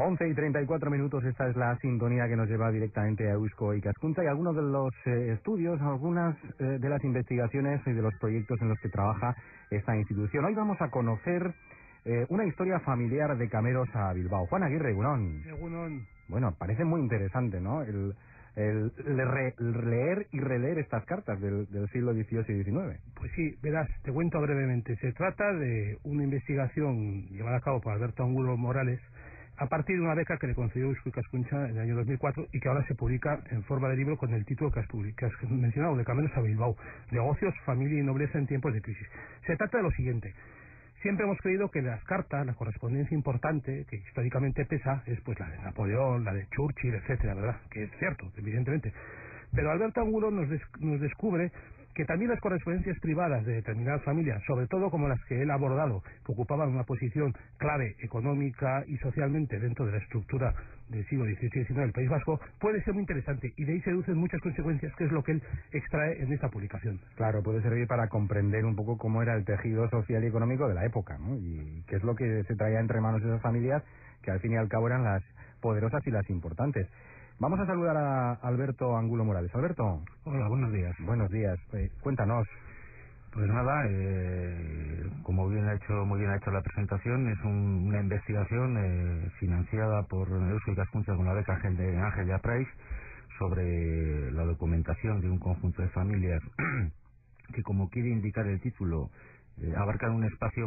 11:34, esta es la sintonía que nos lleva directamente a Eusko y Cascunta, y algunos de los estudios, algunas de las investigaciones y de los proyectos en los que trabaja esta institución. Hoy vamos a conocer una historia familiar de Cameros a Bilbao. Juan Aguirre, Egunon. Egunon. Bueno, parece muy interesante, ¿no? El leer y releer estas cartas del siglo XVIII y XIX. Pues sí, verás, te cuento brevemente. Se trata de una investigación llevada a cabo por Alberto Angulo Morales a partir de una beca que le concedió Eusko Ikaskuntza en el año 2004 y que ahora se publica en forma de libro con el título que has mencionado, de Cameros a Bilbao, negocios, familia y nobleza en tiempos de crisis. Se trata de lo siguiente. Siempre hemos creído que las cartas, la correspondencia importante, que históricamente pesa, es pues la de Napoleón, la de Churchill, etcétera, ¿verdad? Que es cierto, evidentemente. Pero Alberto Angulo nos descubre que también las correspondencias privadas de determinadas familias, sobre todo como las que él ha abordado, que ocupaban una posición clave económica y socialmente dentro de la estructura del siglo XVIII y XIX del País Vasco, puede ser muy interesante, y de ahí se deducen muchas consecuencias, que es lo que él extrae en esta publicación. Claro, puede servir para comprender un poco cómo era el tejido social y económico de la época, ¿no? Y qué es lo que se traía entre manos de esas familias, que al fin y al cabo eran las poderosas y las importantes. Vamos a saludar a Alberto Angulo Morales. Alberto. Hola, buenos días. Buenos días. Cuéntanos. Pues nada, como muy bien ha hecho la presentación, es una investigación financiada por Eusko Ikaskuntza con la beca de Ángel Yaprais sobre la documentación de un conjunto de familias que, como quiere indicar el título, abarcan un espacio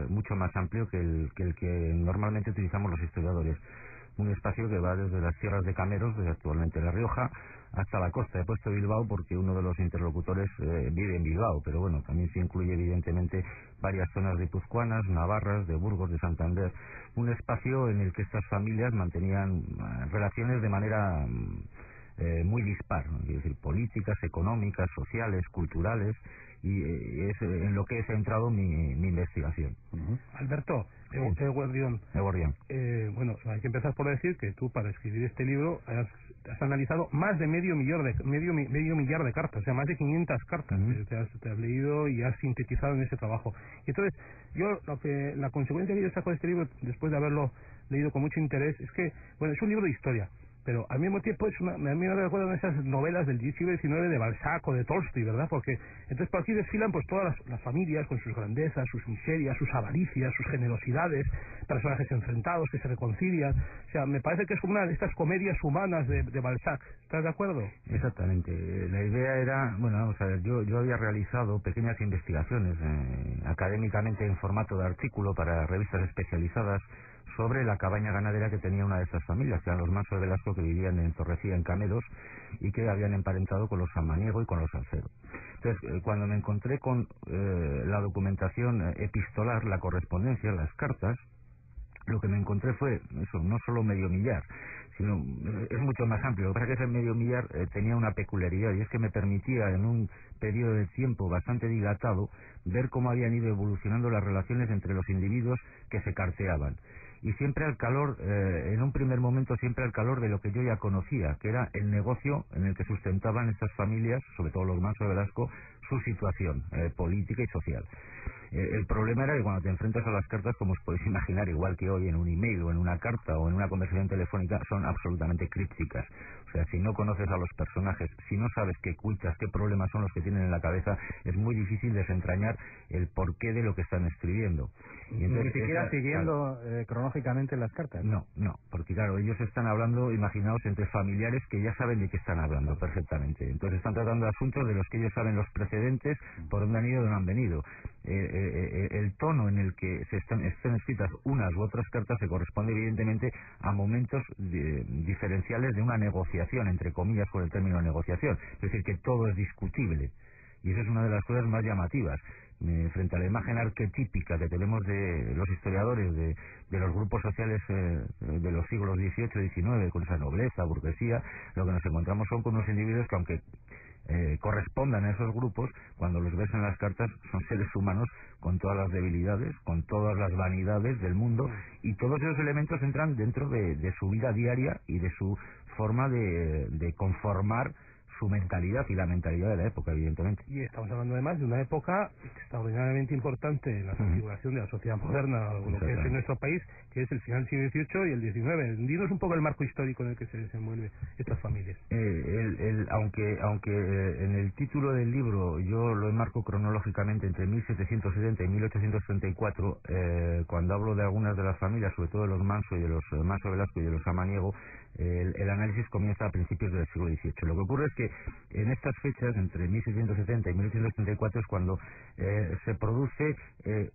mucho más amplio que el que normalmente utilizamos los historiadores. Un espacio que va desde las tierras de Cameros, desde actualmente La Rioja, hasta la costa. He puesto Bilbao porque uno de los interlocutores vive en Bilbao, pero bueno, también se incluye evidentemente varias zonas guipuzcoanas, navarras, de Burgos, de Santander. Un espacio en el que estas familias mantenían relaciones de manera muy dispar, ¿no? Es decir, políticas, económicas, sociales, culturales, y es en lo que he centrado mi investigación. Alberto, Eguerdión. Bueno, hay que empezar por decir que tú, para escribir este libro, has analizado más de medio millar de cartas, o sea, más de 500 cartas. Te has leído y has sintetizado en ese trabajo. Y entonces, la consecuencia que yo saco de este libro, después de haberlo leído con mucho interés, es que, bueno, es un libro de historia, pero al mismo tiempo a mí me recuerdan esas novelas del siglo XIX de Balzac o de Tolstoy, ¿verdad? Porque entonces por aquí desfilan pues todas las familias con sus grandezas, sus miserias, sus avaricias, sus generosidades, personajes enfrentados que se reconcilian. O sea, me parece que es como una de estas comedias humanas de Balzac. ¿Estás de acuerdo? Exactamente. La idea era, bueno, vamos a ver, yo había realizado pequeñas investigaciones académicamente en formato de artículo para revistas especializadas sobre la cabaña ganadera que tenía una de estas familias, que eran los Manso de Velasco, que vivían en Torrecilla, en Cameros, y que habían emparentado con los Samaniego y con los Salcedo. Entonces, cuando me encontré con la documentación epistolar, la correspondencia, las cartas, lo que me encontré fue eso, no solo medio millar, sino es mucho más amplio. Lo que pasa es que ese medio millar tenía una peculiaridad, y es que me permitía, en un periodo de tiempo bastante dilatado, ver cómo habían ido evolucionando las relaciones entre los individuos que se carteaban. Y siempre al calor, en un primer momento, siempre al calor de lo que yo ya conocía, que era el negocio en el que sustentaban estas familias, sobre todo los Manso de Velasco, su situación política y social. El problema era que cuando te enfrentas a las cartas, como os podéis imaginar, igual que hoy en un email o en una carta o en una conversación telefónica, son absolutamente crípticas. O sea, si no conoces a los personajes, si no sabes qué cuitas, qué problemas son los que tienen en la cabeza, es muy difícil desentrañar el porqué de lo que están escribiendo. Y entonces, ni siquiera siguiendo cronológicamente las cartas. No, porque claro, ellos están hablando, imaginaos, entre familiares que ya saben de qué están hablando perfectamente. Entonces están tratando asuntos de los que ellos saben los precedentes, por dónde han ido y dónde han venido. El tono en el que están escritas unas u otras cartas se corresponde evidentemente a momentos diferenciales de una negociación, entre comillas, con el término negociación. Es decir, que todo es discutible. Y esa es una de las cosas más llamativas. Frente a la imagen arquetípica que tenemos de los historiadores de los grupos sociales de los siglos XVIII y XIX, con esa nobleza, burguesía, lo que nos encontramos son con unos individuos que, aunque correspondan a esos grupos, cuando los ves en las cartas, son seres humanos con todas las debilidades, con todas las vanidades del mundo, y todos esos elementos entran dentro de su vida diaria y de su forma de conformar su mentalidad y la mentalidad de la época, evidentemente. Y estamos hablando además de una época extraordinariamente importante en la configuración de la sociedad moderna, o lo que es en nuestro país, que es el final del siglo XVIII y el XIX. Dinos un poco el marco histórico en el que se desenvuelven estas familias. Aunque en el título del libro yo lo enmarco cronológicamente entre 1770 y 1834, cuando hablo de algunas de las familias, sobre todo de los Manso y de los Manso Velasco y de los Samaniego, el análisis comienza a principios del siglo XVIII. Lo que ocurre es que en estas fechas, entre 1770 y 1834, es cuando se produce,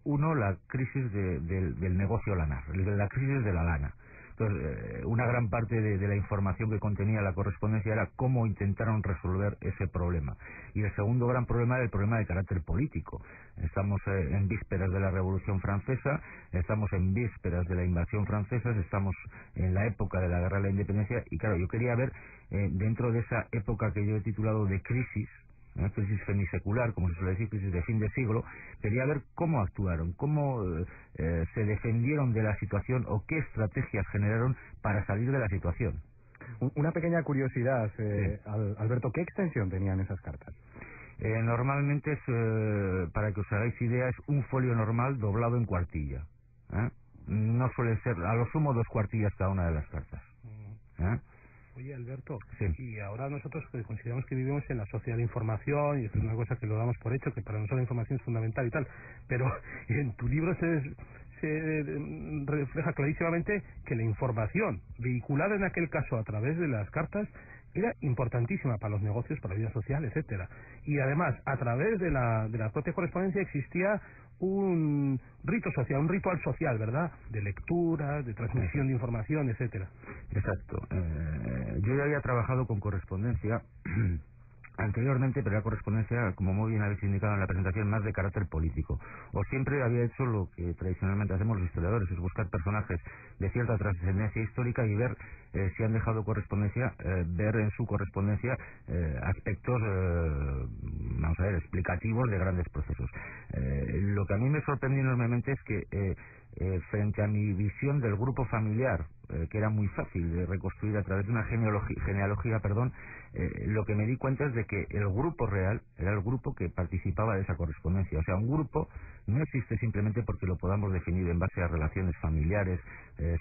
la crisis del negocio lanar, la crisis de la lana. Entonces, una gran parte de la información que contenía la correspondencia era cómo intentaron resolver ese problema. Y el segundo gran problema era el problema de carácter político. Estamos en vísperas de la Revolución Francesa, estamos en vísperas de la invasión francesa, estamos en la época de la Guerra de la Independencia, y claro, yo quería ver, dentro de esa época que yo he titulado de crisis, crisis femisecular, como se suele decir, crisis de fin de siglo, quería ver cómo actuaron, cómo se defendieron de la situación o qué estrategias generaron para salir de la situación. Una pequeña curiosidad, Sí. Alberto, ¿qué extensión tenían esas cartas? Normalmente es, para que os hagáis idea, es un folio normal doblado en cuartilla. No suele ser, a lo sumo 2 cuartillas cada una de las cartas. Oye, Alberto, Sí. y ahora nosotros consideramos que vivimos en la sociedad de información, y esto es una cosa que lo damos por hecho, que para nosotros la información es fundamental y tal, pero en tu libro se refleja clarísimamente que la información vehiculada en aquel caso a través de las cartas era importantísima para los negocios, para la vida social, etcétera. Y además, a través de la propia correspondencia existía un rito social, un ritual social, ¿verdad? De lectura, de transmisión de información, etcétera. Exacto. Yo ya había trabajado con correspondencia anteriormente, pero la correspondencia, como muy bien habéis indicado en la presentación, más de carácter político. O siempre había hecho lo que tradicionalmente hacemos los historiadores, es buscar personajes de cierta trascendencia histórica y ver si han dejado correspondencia, ver en su correspondencia aspectos, vamos a ver, explicativos de grandes procesos. Lo que a mí me sorprendió enormemente es que frente a mi visión del grupo familiar, que era muy fácil de reconstruir a través de una genealogía, lo que me di cuenta es de que el grupo real era el grupo que participaba de esa correspondencia. O sea, un grupo no existe simplemente porque lo podamos definir en base a relaciones familiares,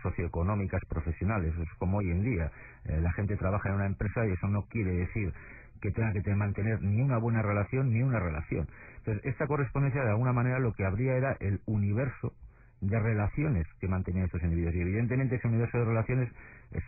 socioeconómicas, profesionales. Es como hoy en día. La gente trabaja en una empresa y eso no quiere decir que tenga que mantener ni una buena relación ni una relación. Entonces, esta correspondencia de alguna manera lo que habría era el universo de relaciones que mantenían estos individuos, y evidentemente ese universo de relaciones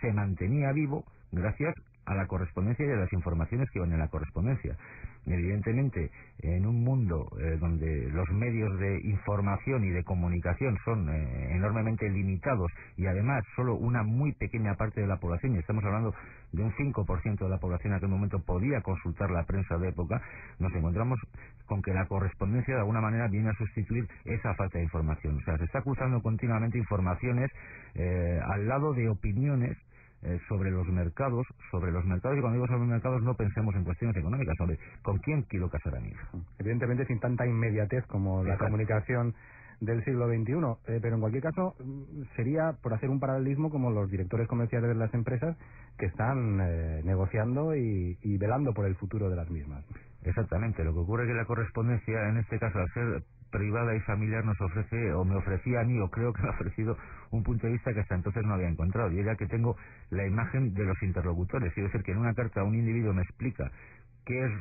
se mantenía vivo gracias a la correspondencia y a las informaciones que iban en la correspondencia. Evidentemente, en un mundo donde los medios de información y de comunicación son enormemente limitados, y además solo una muy pequeña parte de la población, y estamos hablando de un 5% de la población en aquel momento, podía consultar la prensa de época, nos encontramos con que la correspondencia de alguna manera viene a sustituir esa falta de información. O sea, se está cruzando continuamente informaciones al lado de opiniones sobre los mercados, y cuando digo sobre los mercados no pensemos en cuestiones económicas, sobre con quién quiero casar a mi hija. Evidentemente sin tanta inmediatez como la comunicación del siglo XXI, pero en cualquier caso sería, por hacer un paralelismo, como los directores comerciales de las empresas que están negociando y velando por el futuro de las mismas. Exactamente, lo que ocurre es que la correspondencia, en este caso, al ser privada y familiar, nos ofrece, o me ofrecía a mí, o creo que me ha ofrecido un punto de vista que hasta entonces no había encontrado, y era que tengo la imagen de los interlocutores. Quiero decir que en una carta un individuo me explica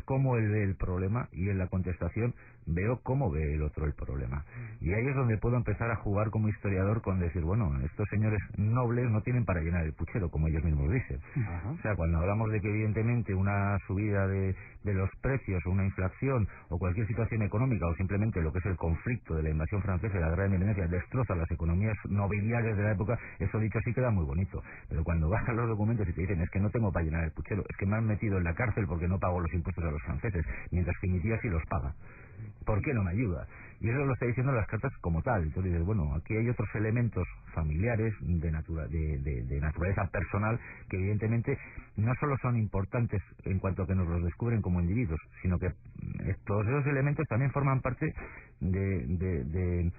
cómo él ve el problema, y en la contestación veo cómo ve el otro el problema. Y ahí es donde puedo empezar a jugar como historiador con decir, bueno, estos señores nobles no tienen para llenar el puchero, como ellos mismos dicen. Ajá. O sea, cuando hablamos de que evidentemente una subida de los precios, o una inflación, o cualquier situación económica, o simplemente lo que es el conflicto de la invasión francesa y la guerra de independencia, destroza las economías nobiliarias de la época, eso dicho así queda muy bonito. Pero cuando vas a los documentos y te dicen, es que no tengo para llenar el puchero, es que me han metido en la cárcel porque no pago los impuestos a los franceses, mientras que mi tía sí los paga. ¿Por qué no me ayuda? Y eso lo está diciendo las cartas como tal. Entonces dices, bueno, aquí hay otros elementos familiares de naturaleza personal que evidentemente no solo son importantes en cuanto a que nos los descubren como individuos, sino que todos esos elementos también forman parte del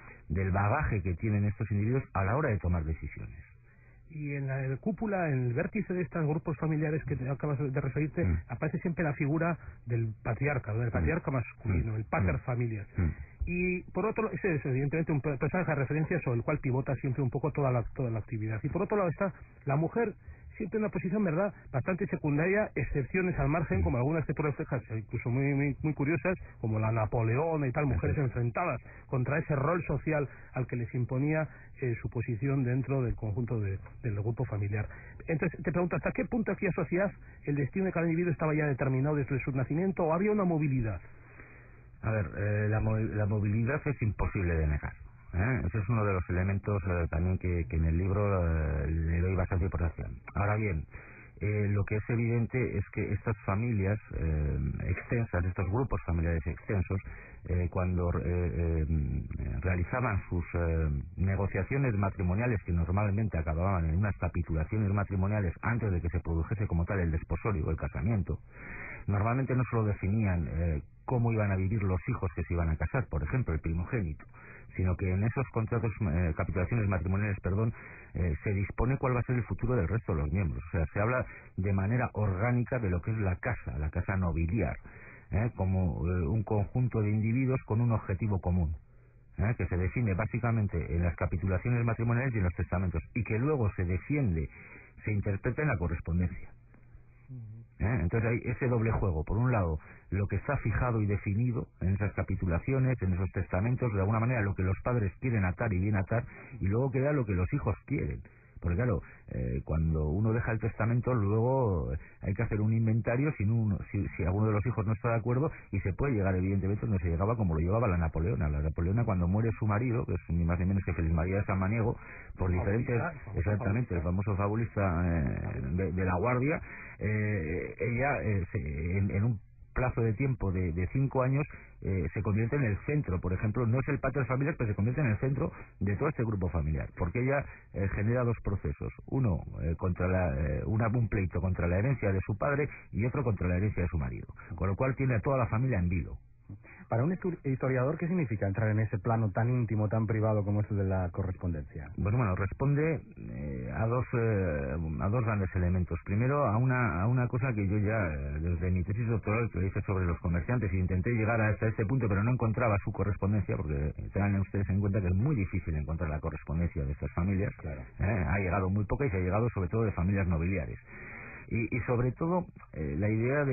bagaje que tienen estos individuos a la hora de tomar decisiones. Y en la cúpula, en el vértice de estos grupos familiares que te acabas de referirte, aparece siempre la figura del patriarca masculino, el pater familias. Y por otro lado, ese es evidentemente un personaje de referencia sobre el cual pivota siempre un poco toda la actividad. Y por otro lado está la mujer, siempre en una posición, ¿verdad?, bastante secundaria, excepciones al margen, como algunas que tú reflejas, incluso muy curiosas, como la Napoleona y tal, mujeres enfrentadas contra ese rol social al que les imponía su posición dentro del conjunto del grupo familiar. Entonces, te pregunto, ¿hasta qué punto aquella sociedad, el destino de cada individuo estaba ya determinado desde su nacimiento, o había una movilidad? A ver, la movilidad es imposible de negar. Ese es uno de los elementos también que en el libro le doy bastante importancia. Ahora bien, lo que es evidente es que estas familias extensas, estos grupos familiares extensos, cuando realizaban sus negociaciones matrimoniales, que normalmente acababan en unas capitulaciones matrimoniales antes de que se produjese como tal el desposorio o el casamiento, normalmente no solo definían cómo iban a vivir los hijos que se iban a casar, por ejemplo, el primogénito, sino que en esos contratos, capitulaciones matrimoniales, se dispone cuál va a ser el futuro del resto de los miembros. O sea, se habla de manera orgánica de lo que es la casa nobiliar, como un conjunto de individuos con un objetivo común, que se define básicamente en las capitulaciones matrimoniales y en los testamentos, y que luego se defiende, se interpreta en la correspondencia. Entonces hay ese doble juego. Por un lado, lo que está fijado y definido en esas capitulaciones, en esos testamentos, de alguna manera lo que los padres quieren atar y bien atar, y luego queda lo que los hijos quieren. Porque claro, cuando uno deja el testamento, luego hay que hacer un inventario si alguno de los hijos no está de acuerdo, y se puede llegar, evidentemente, no se llegaba como lo llevaba la Napoleona. La Napoleona, cuando muere su marido, que es ni más ni menos que Feliz María de Samaniego, por diferentes, exactamente, el famoso fabulista de la Guardia, ella en un plazo de tiempo de 5 años se convierte en el centro. Por ejemplo, no es el pater familias, pero se convierte en el centro de todo este grupo familiar, porque ella genera dos procesos: uno, un pleito contra la herencia de su padre, y otro contra la herencia de su marido, con lo cual tiene a toda la familia en vilo. Para un historiador, ¿qué significa entrar en ese plano tan íntimo, tan privado como es el de la correspondencia? Bueno, responde a dos grandes elementos. Primero, a una cosa que yo ya, desde mi tesis doctoral que hice sobre los comerciantes, y intenté llegar hasta este punto, pero no encontraba su correspondencia, porque tengan ustedes en cuenta que es muy difícil encontrar la correspondencia de estas familias. Claro. Ha llegado muy poca, y se ha llegado sobre todo de familias nobiliares. Y sobre todo la idea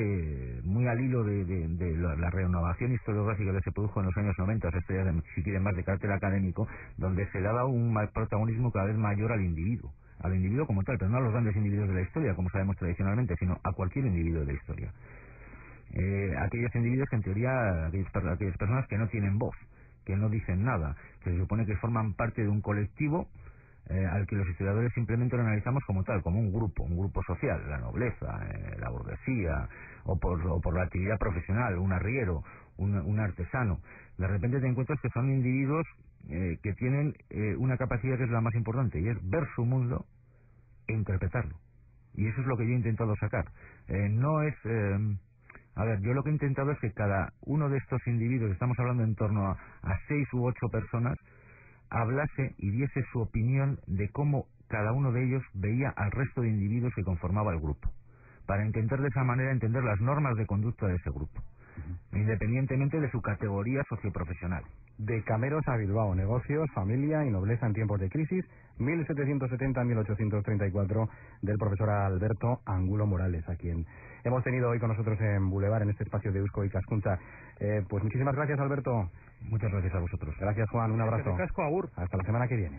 muy al hilo de la renovación historiográfica que se produjo en los años 90, esto ya si quieren más de carácter académico, donde se daba un protagonismo cada vez mayor al individuo como tal, pero no a los grandes individuos de la historia, como sabemos tradicionalmente, sino a cualquier individuo de la historia. Aquellos individuos que en teoría, aquellas personas que no tienen voz, que no dicen nada, que se supone que forman parte de un colectivo al que los historiadores simplemente lo analizamos como tal, como un grupo social, la nobleza, la burguesía, o por la actividad profesional, un arriero, un artesano. De repente te encuentras que son individuos que tienen una capacidad que es la más importante, y es ver su mundo e interpretarlo. Y eso es lo que yo he intentado sacar. Yo lo que he intentado es que cada uno de estos individuos, estamos hablando en torno a 6 u 8 personas, hablase y diese su opinión de cómo cada uno de ellos veía al resto de individuos que conformaba el grupo, para intentar de esa manera entender las normas de conducta de ese grupo, independientemente de su categoría socioprofesional. De Cameros a Bilbao, negocios, familia y nobleza en tiempos de crisis, 1770-1834, del profesor Alberto Angulo Morales, a quien hemos tenido hoy con nosotros en Boulevard, en este espacio de Eusko Ikaskuntza. Pues muchísimas gracias, Alberto. Muchas gracias a vosotros. Gracias, Juan, un abrazo. Hasta la semana que viene.